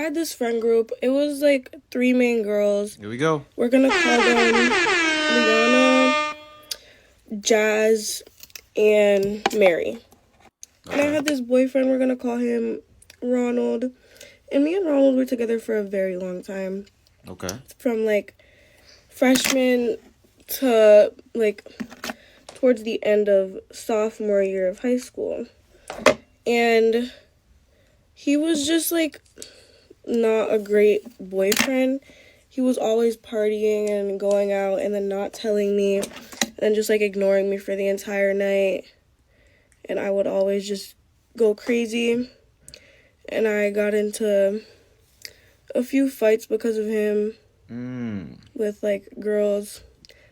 had this friend group. It was like 3 main girls. Here we go. We're gonna call them Liana, Jazz, and Mary. And I had this boyfriend, we're gonna call him Ronald. And me and Ronald were together for a very long time. Okay. From like freshman to like towards the end of sophomore year of high school. And he was just like not a great boyfriend. He was always partying and going out and then not telling me and just like ignoring me for the entire night. And I would always just go crazy. And I got into a few fights because of him with like girls.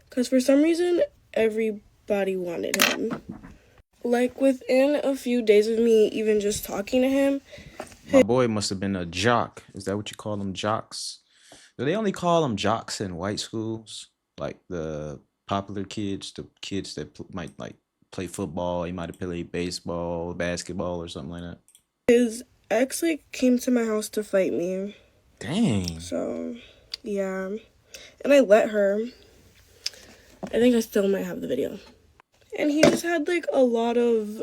Because for some reason, everybody wanted him. Like within a few days of me even just talking to him. My boy must have been a jock. Is that what you call them, jocks? Do they only call them jocks in white schools? Like the popular kids, the kids that might like play football, he might have played baseball, basketball, or something like that. His ex like came to my house to fight me. Dang. So, yeah. And I let her. I think I still might have the video. And he just had like a lot of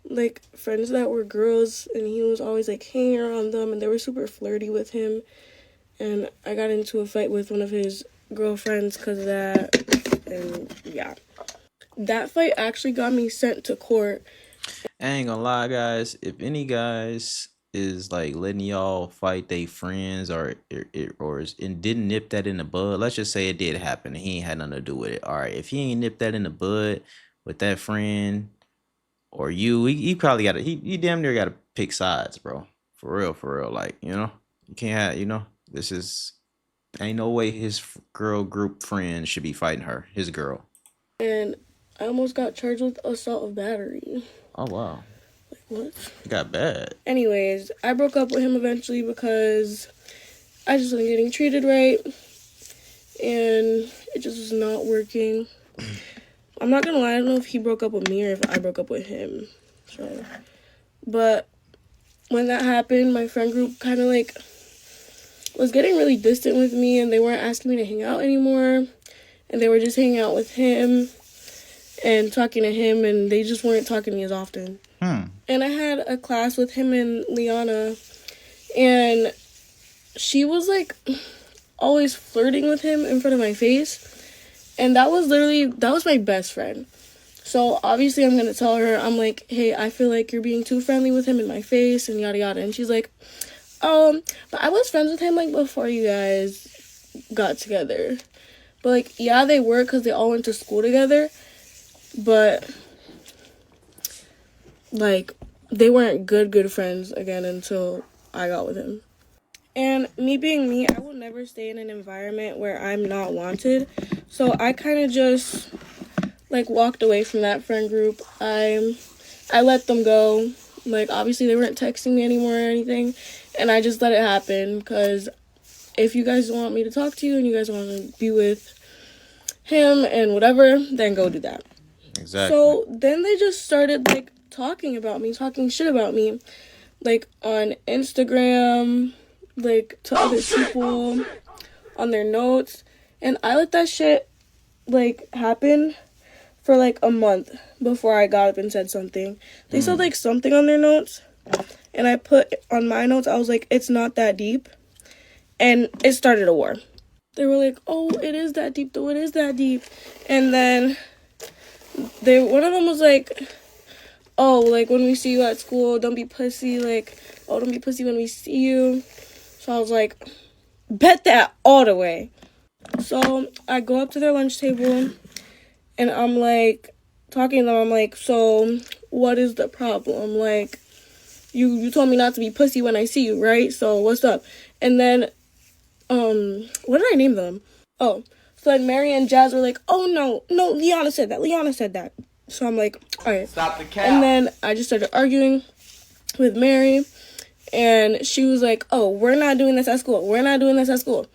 like friends that were girls, and he was always like hanging around them, and they were super flirty with him. And I got into a fight with one of his girlfriends because of that. And yeah. That fight actually got me sent to court. I ain't gonna lie, guys. If any guys is like letting y'all fight they friends and didn't nip that in the bud, let's just say it did happen and he ain't had nothing to do with it. All right, if he ain't nipped that in the bud with that friend or you, he probably got to he damn near got to pick sides, bro. For real. Like, you know, you can't have, you know, this is ain't no way his girl group friend should be fighting her, his girl. And I almost got charged with assault of battery. Oh wow. Like what? It got bad. Anyways, I broke up with him eventually because I just wasn't getting treated right. And it just was not working. I'm not gonna lie, I don't know if he broke up with me or if I broke up with him. So, but when that happened, my friend group kind of like was getting really distant with me, and they weren't asking me to hang out anymore. And they were just hanging out with him and talking to him, and they just weren't talking to me as often. And I had a class with him and Liana, and she was like always flirting with him in front of my face. And that was my best friend. So obviously I'm gonna tell her, I'm like, hey, I feel like you're being too friendly with him in my face and yada yada. And she's like, but I was friends with him like before you guys got together. But like, yeah, they were, because they all went to school together. But like, they weren't good friends again until I got with him. And me being me, I will never stay in an environment where I'm not wanted. So I kind of just like walked away from that friend group. I let them go. Like, obviously they weren't texting me anymore or anything, and I just let it happen, because if you guys want me to talk to you and you guys want to be with him and whatever, then go do that. Exactly. So then they just started like talking shit about me, like on Instagram, like to other people, on their notes. And I let that shit like happen for like a month before I got up and said something. They said like something on their notes, and I put on my notes, I was like, it's not that deep. And it started a war. They were like, oh, it is that deep though, it is that deep. And then one of them was like, oh, like when we see you at school, don't be pussy, like, oh, don't be pussy when we see you. So I was like, bet that all the way. So I go up to their lunch table, and I'm like talking to them. I'm like, so what is the problem? Like, you told me not to be pussy when I see you, right? So what's up? And then what did I name them? Oh, so then Mary and Jazz were like, oh no, Liana said that. So I'm like, all right. Stop the cap. And then I just started arguing with Mary, and she was like, oh, we're not doing this at school.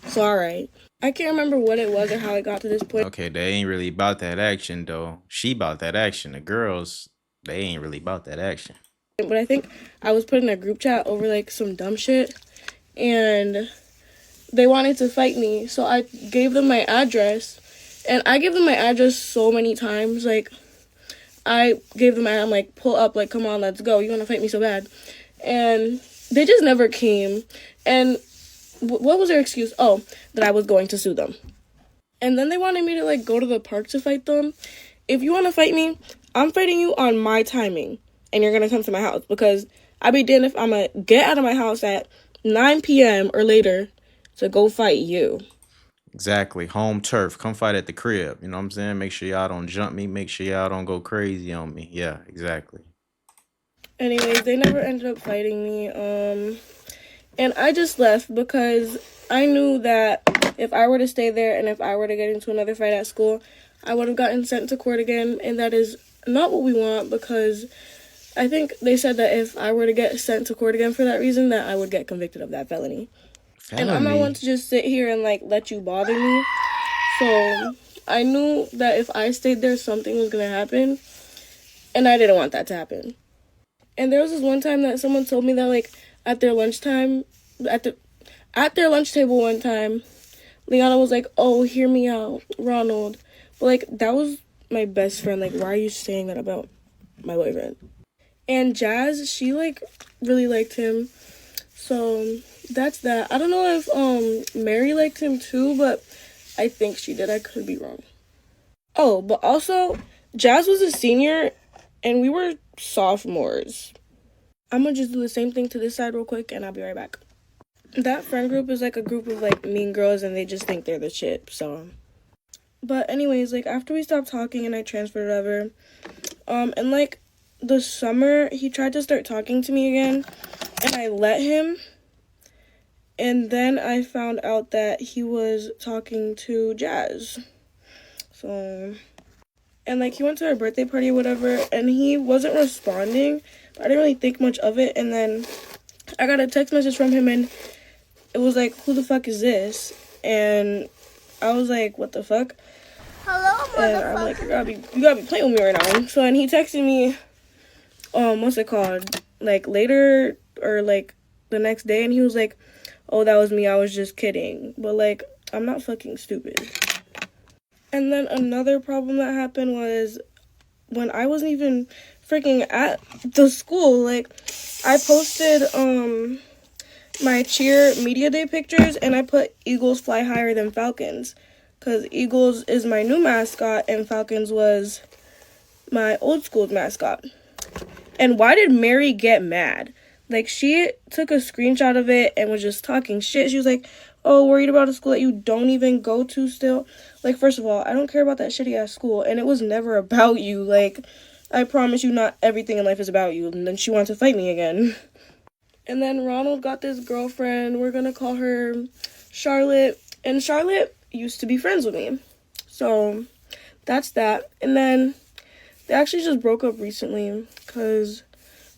So all right. I can't remember what it was or how it got to this point. Okay, they ain't really about that action, though. She about that action. The girls, they ain't really about that action. But I think I was put in a group chat over like some dumb shit, and they wanted to fight me. So I gave them my address, and I gave them my address so many times. Like, I gave them I'm like, pull up, like, come on, let's go. You want to fight me so bad. And they just never came. And what was their excuse? Oh, that I was going to sue them. And then they wanted me to, like, go to the park to fight them. If you want to fight me, I'm fighting you on my timing. And you're going to come to my house. Because I'd be damned if I'm going to get out of my house at 9 p.m. or later to go fight you. Exactly. Home turf. Come fight at the crib. You know what I'm saying? Make sure y'all don't jump me. Make sure y'all don't go crazy on me. Yeah, exactly. Anyways, they never ended up fighting me. And I just left because I knew that if I were to stay there and if I were to get into another fight at school, I would have gotten sent to court again. And that is not what we want, because I think they said that if I were to get sent to court again for that reason, that I would get convicted of that felony. And I'm not one to just sit here and, like, let you bother me. So I knew that if I stayed there, something was going to happen. And I didn't want that to happen. And there was this one time that someone told me that, like, at their lunchtime, at their lunch table one time, Liana was like, oh, hear me out, Ronald. But, like, that was my best friend. Like, why are you saying that about my boyfriend? And Jazz, she, like, really liked him. So that's that. I don't know if Mary liked him too, but I think she did. I could be wrong. Oh, but also, Jazz was a senior, and we were sophomores. I'm gonna just do the same thing to this side real quick, and I'll be right back. That friend group is, like, a group of, like, mean girls, and they just think they're the shit, so. But anyways, like, after we stopped talking and I transferred over, and, like, the summer, he tried to start talking to me again, and I let him. And then I found out that he was talking to Jazz. So, and, like, he went to her birthday party or whatever, and he wasn't responding. I didn't really think much of it. And then I got a text message from him, and it was like, who the fuck is this? And I was like, what the fuck? Hello, motherfucker. And I'm like, you gotta be playing with me right now. So, and he texted me, what's it called? Like, later, or, like, the next day, and he was like, oh, that was me, I was just kidding. But, like, I'm not fucking stupid. And then another problem that happened was when I wasn't even freaking at the school. Like, I posted my cheer media day pictures, and I put Eagles fly higher than Falcons, because Eagles is my new mascot and Falcons was my old school's mascot. And why did Mary get mad? Like, she took a screenshot of it and was just talking shit. She was like, oh, worried about a school that you don't even go to still? Like, first of all, I don't care about that shitty-ass school, and it was never about you. Like, I promise you, not everything in life is about you. And then she wanted to fight me again. And then Ronald got this girlfriend. We're gonna call her Charlotte. And Charlotte used to be friends with me. So, that's that. And then they actually just broke up recently because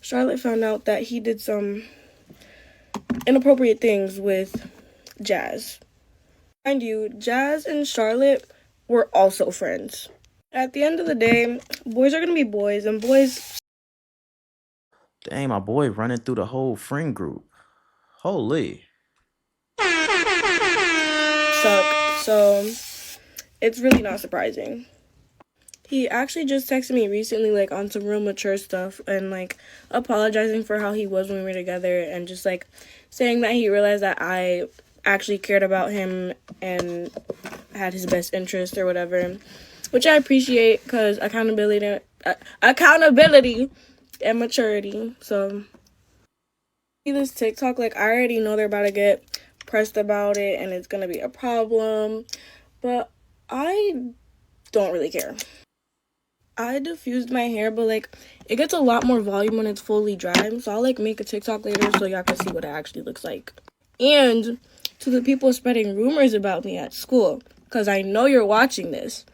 Charlotte found out that he did some inappropriate things with Jazz. Mind you, Jazz and Charlotte were also friends. At the end of the day, boys are gonna be boys, and boys... Dang, my boy running through the whole friend group. Holy. suck. So, it's really not surprising. He actually just texted me recently, like, on some real mature stuff, and, like, apologizing for how he was when we were together, and just, like, saying that he realized that I actually cared about him and had his best interest or whatever, which I appreciate, because accountability and maturity. So, this TikTok, like, I already know they're about to get pressed about it, and it's gonna be a problem, but I don't really care. I diffused my hair, but, like, it gets a lot more volume when it's fully dry, so I'll, like, make a TikTok later so y'all can see what it actually looks like. And to the people spreading rumors about me at school, because I know you're watching this,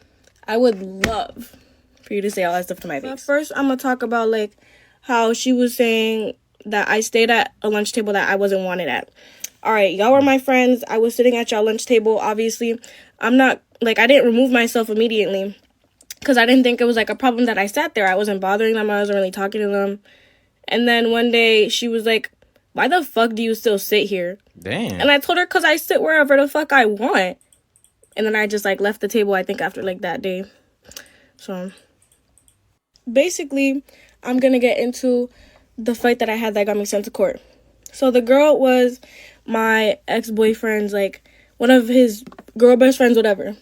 I would love for you to say all that stuff to my face. But first, I'm gonna talk about, like, how she was saying that I stayed at a lunch table that I wasn't wanted at. Alright, y'all were my friends. I was sitting at y'all lunch table. Obviously, I'm not, like, I didn't remove myself immediately, because I didn't think it was, like, a problem that I sat there. I wasn't bothering them. I wasn't really talking to them. And then one day, she was like, why the fuck do you still sit here? Damn. And I told her, because I sit wherever the fuck I want. And then I just, like, left the table, I think, after, like, that day. So, basically, I'm going to get into the fight that I had that got me sent to court. So, the girl was my ex-boyfriend's, like, one of his girl best friends, whatever.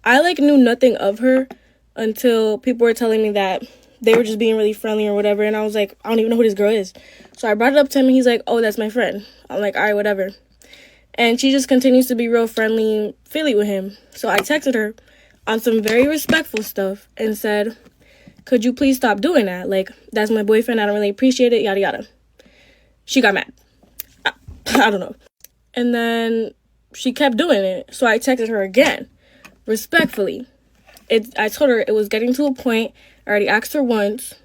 I, like, knew nothing of her until people were telling me that they were just being really friendly or whatever. And I was like, I don't even know who this girl is. So I brought it up to him, and he's like, oh, that's my friend. I'm like, all right, whatever. And she just continues to be real friendly, feely with him. So I texted her on some very respectful stuff and said, could you please stop doing that? Like, that's my boyfriend. I don't really appreciate it, yada, yada. She got mad. I don't know. And then she kept doing it. So I texted her again, respectfully. I told her it was getting to a point. I already asked her once,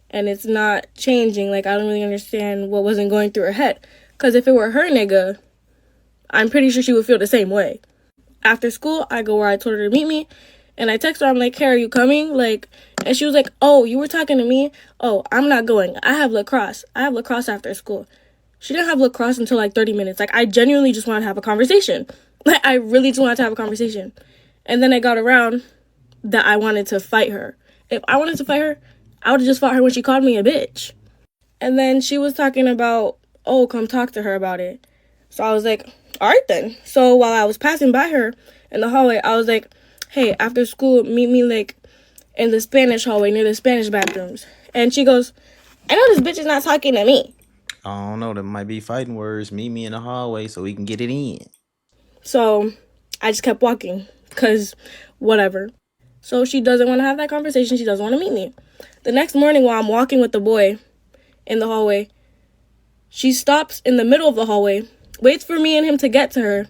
and it's not changing. Like, I don't really understand what wasn't going through her head. Because if it were her nigga, I'm pretty sure she would feel the same way. After school, I go where I told her to meet me, and I text her, I'm like, hey, are you coming? Like, and she was like, oh, you were talking to me? Oh, I'm not going. I have lacrosse. I have lacrosse after school. She didn't have lacrosse until like 30 minutes. Like, I genuinely just wanted to have a conversation. Like, I really just wanted to have a conversation. And then it got around that I wanted to fight her. If I wanted to fight her, I would have just fought her when she called me a bitch. And then she was talking about, oh, come talk to her about it. So I was like, all right then. So while I was passing by her in the hallway, I was like, hey, after school, meet me like in the Spanish hallway near the Spanish bathrooms. And she goes, I know this bitch is not talking to me. I don't know. There might be fighting words. Meet me in the hallway so we can get it in. So I just kept walking because whatever. So she doesn't want to have that conversation. She doesn't want to meet me. The next morning while I'm walking with the boy in the hallway, she stops in the middle of the hallway, waits for me and him to get to her,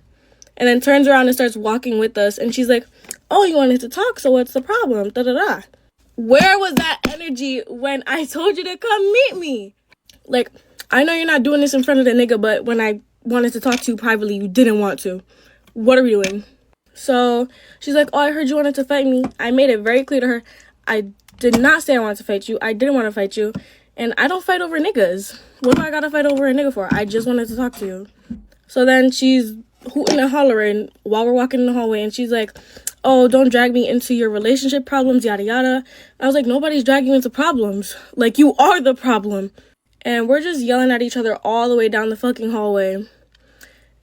and then turns around and starts walking with us. And she's like, oh, you wanted to talk, so what's the problem? Da-da-da. Where was that energy when I told you to come meet me? Like, I know you're not doing this in front of the nigga, but when I wanted to talk to you privately, you didn't want to. What are we doing? So she's like, oh, I heard you wanted to fight me. I made it very clear to her, I did not say I wanted to fight you. I didn't want to fight you. And I don't fight over niggas. What do I gotta fight over a nigga for? I just wanted to talk to you. So then she's hooting and hollering while we're walking in the hallway. And she's like, oh, don't drag me into your relationship problems, yada, yada. I was like, nobody's dragging you into problems. Like, you are the problem. And we're just yelling at each other all the way down the fucking hallway.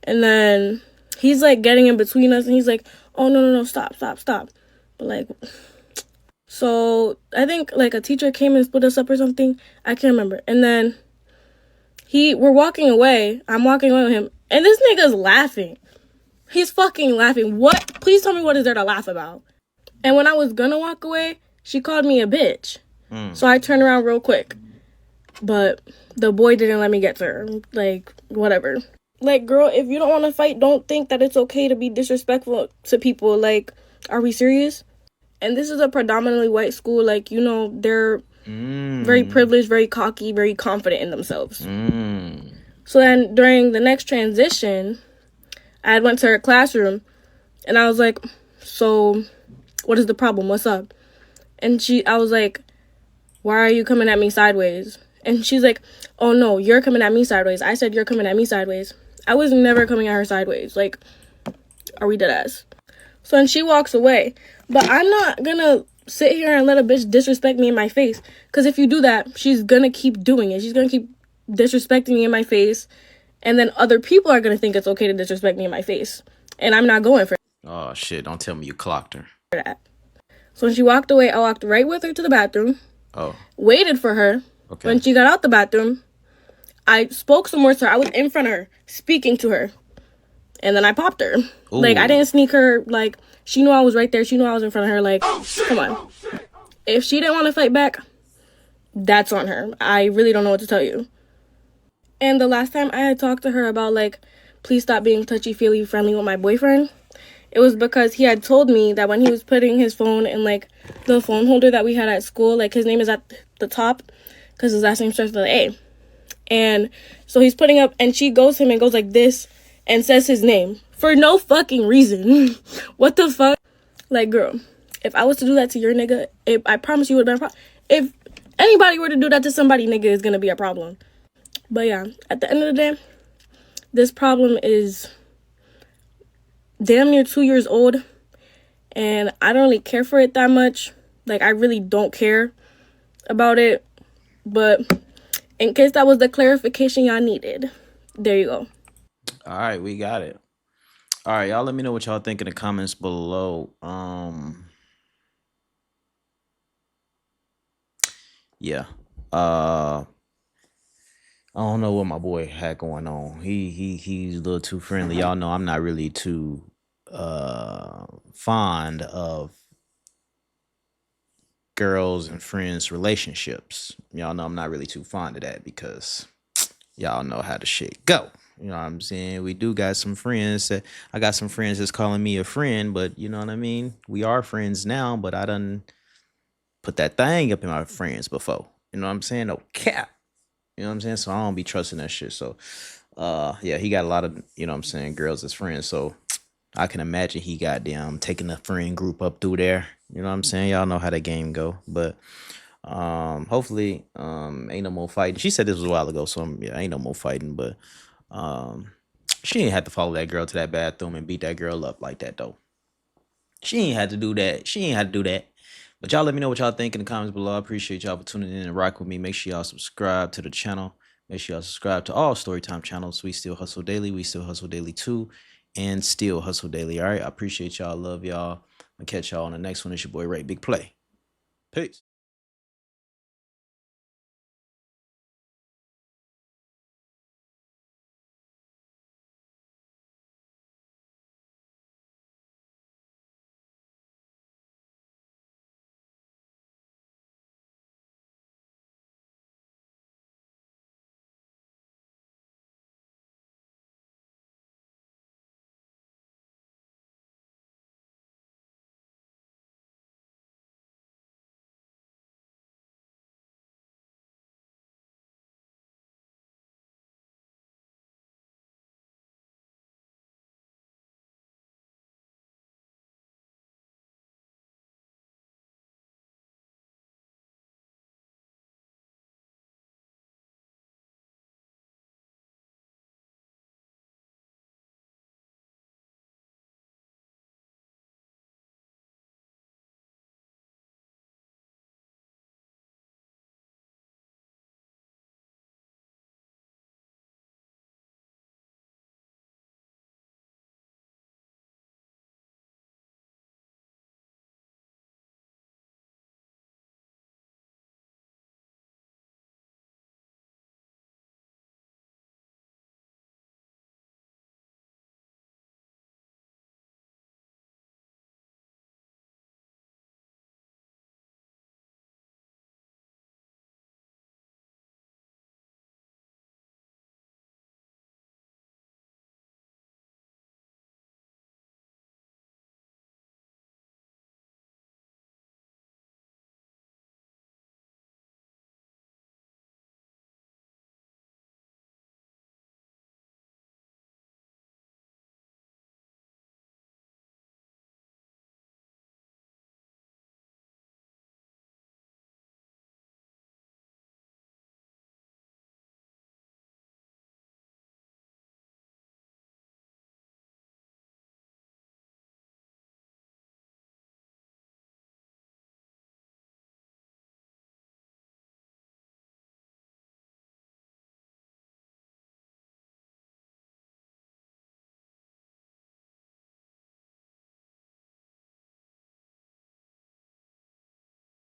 And then he's, like, getting in between us, and he's like, oh, no, stop. But, like, so I think, like, a teacher came and split us up or something. I can't remember. And then we're walking away. I'm walking away with him, and this nigga's laughing. He's fucking laughing. What? Please tell me what is there to laugh about. And when I was gonna walk away, she called me a bitch. So I turned around real quick. But the boy didn't let me get to her. Like, whatever. Like, girl, if you don't want to fight, don't think that it's okay to be disrespectful to people. Like, are we serious? And this is a predominantly white school. Like, you know, they're very privileged, very cocky, very confident in themselves. So then during the next transition, I went to her classroom, and I was like, so what is the problem? What's up? And I was like, why are you coming at me sideways? And she's like, oh, no, you're coming at me sideways. I said you're coming at me sideways. I was never coming at her sideways. Like, are we dead ass? So then she walks away. But I'm not gonna sit here and let a bitch disrespect me in my face. Because if you do that, she's gonna keep doing it. She's gonna keep disrespecting me in my face. And then other people are gonna think it's okay to disrespect me in my face. And I'm not going for Oh, shit. Don't tell me you clocked her. that. So when she walked away, I walked right with her to the bathroom. Oh. Waited for her. Okay. When she got out the bathroom, I spoke some words to her. I was in front of her, speaking to her. And then I popped her. Ooh. Like, I didn't sneak her. Like, she knew I was right there. She knew I was in front of her. Like, come on. If she didn't want to fight back, that's on her. I really don't know what to tell you. And the last time I had talked to her about, like, please stop being touchy-feely friendly with my boyfriend, it was because he had told me that when he was putting his phone in, like, the phone holder that we had at school, like, his name is at the top because his last name starts with an A. And so he's putting up, and she goes to him and goes like this and says his name for no fucking reason. What the fuck? Like, girl, if I was to do that to your nigga, I promise you it would have been a problem. If anybody were to do that to somebody, nigga, is gonna be a problem. But yeah, at the end of the day, this problem is damn near 2 years old, and I don't really care for it that much. Like, I really don't care about it. But in case that was the clarification y'all needed, there you go. All right, we got it. All right, y'all let me know what y'all think in the comments below. Yeah. I don't know what my boy had going on. He's a little too friendly. Y'all know I'm not really too fond of girls and friends relationships. Y'all know I'm not really too fond of that because y'all know how the shit go. You know what I'm saying? We do got some friends that I got some friends that's calling me a friend, but you know what I mean? We are friends now, but I done put that thing up in my friends before. You know what I'm saying? No cap. You know what I'm saying? So I don't be trusting that shit. So yeah, he got a lot of, you know what I'm saying, girls as friends. So I can imagine he got them taking the friend group up through there. You know what I'm saying? Y'all know how that game go. But hopefully ain't no more fighting. She said this was a while ago, so yeah, ain't no more fighting, but um she ain't had to follow that girl to that bathroom and beat that girl up like that though. She ain't had to do that. She ain't had to do that. But y'all let me know what y'all think in the comments below. I appreciate y'all for tuning in and rock with me. Make sure y'all subscribe to the channel. Make sure y'all subscribe to all Storytime channels. We still hustle daily. We still hustle daily too. And still hustle daily. All right. I appreciate y'all. Love y'all. I'll catch y'all on the next one. It's your boy Ray Big Play. Peace.